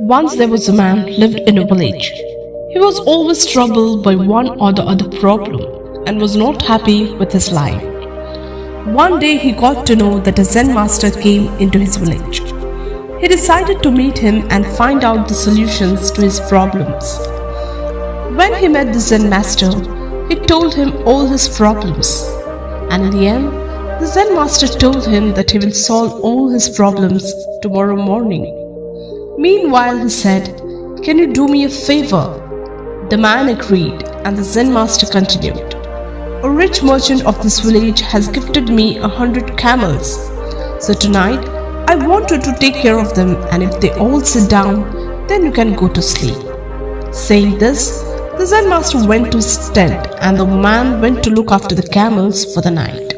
Once there was a man lived in a village. He was always troubled by one or the other problem and was not happy with his life. One day he got to know that a Zen master came into his village. He decided to meet him and find out the solutions to his problems. When he met the Zen master, he told him all his problems, and in the end, the Zen master told him that he will solve all his problems tomorrow morning. Meanwhile, he said, "Can you do me a favor?" The man agreed, and the Zen master continued, "A rich merchant of this village has gifted me 100 camels. So tonight, I want you to take care of them, and if they all sit down, then you can go to sleep." Saying this, the Zen master went to his tent, and the man went to look after the camels for the night.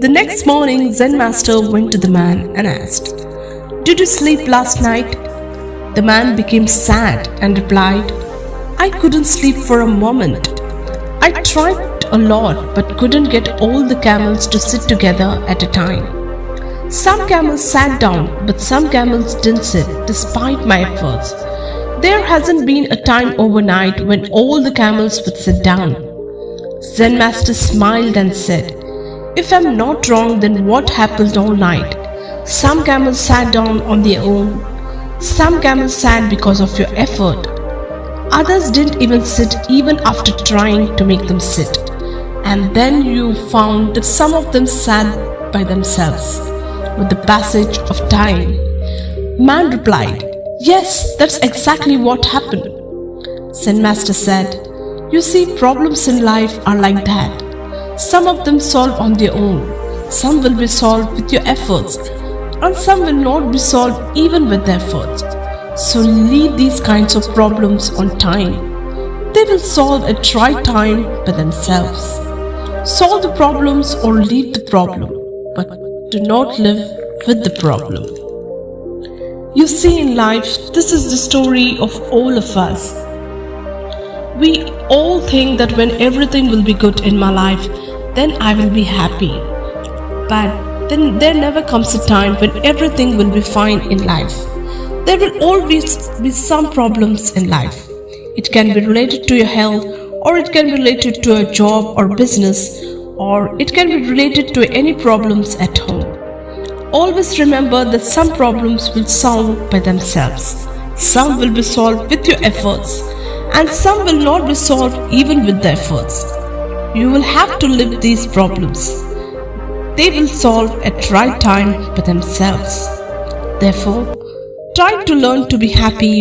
The next morning, Zen master went to the man and asked, "Did you sleep last night?" The man became sad and replied, "I couldn't sleep for a moment. I tried a lot but couldn't get all the camels to sit together at a time. Some camels sat down, but some camels didn't sit despite my efforts. There hasn't been a time overnight when all the camels would sit down." Zen master smiled and said, "If I'm not wrong, then what happened all night? Some camels sat down on their own. Some camels sat because of your effort. Others didn't even sit even after trying to make them sit. And then you found that some of them sat by themselves with the passage of time." Man replied, "Yes, that's exactly what happened." Zen master said, "You see, problems in life are like that. Some of them solve on their own. Some will be solved with your efforts, and some will not be solved even with efforts. So leave these kinds of problems on time. They will solve at right time by themselves. Solve the problems or leave the problem, but do not live with the problem." You see, in life, this is the story of all of us. We all think that when everything will be good in my life, then I will be happy. But then there never comes a time when everything will be fine in life. There will always be some problems in life. It can be related to your health, or it can be related to a job or business, or it can be related to any problems at home. Always remember that some problems will solve by themselves. Some will be solved with your efforts, and some will not be solved even with the efforts. You will have to live these problems. They will solve at right time by themselves. Therefore, try to learn to be happy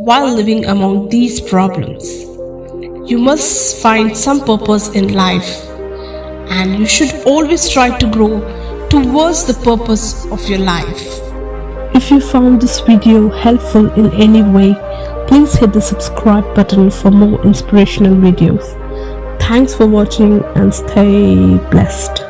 while living among these problems. You must find some purpose in life, and you should always try to grow towards the purpose of your life. If you found this video helpful in any way, please hit the subscribe button for more inspirational videos. Thanks for watching and stay blessed.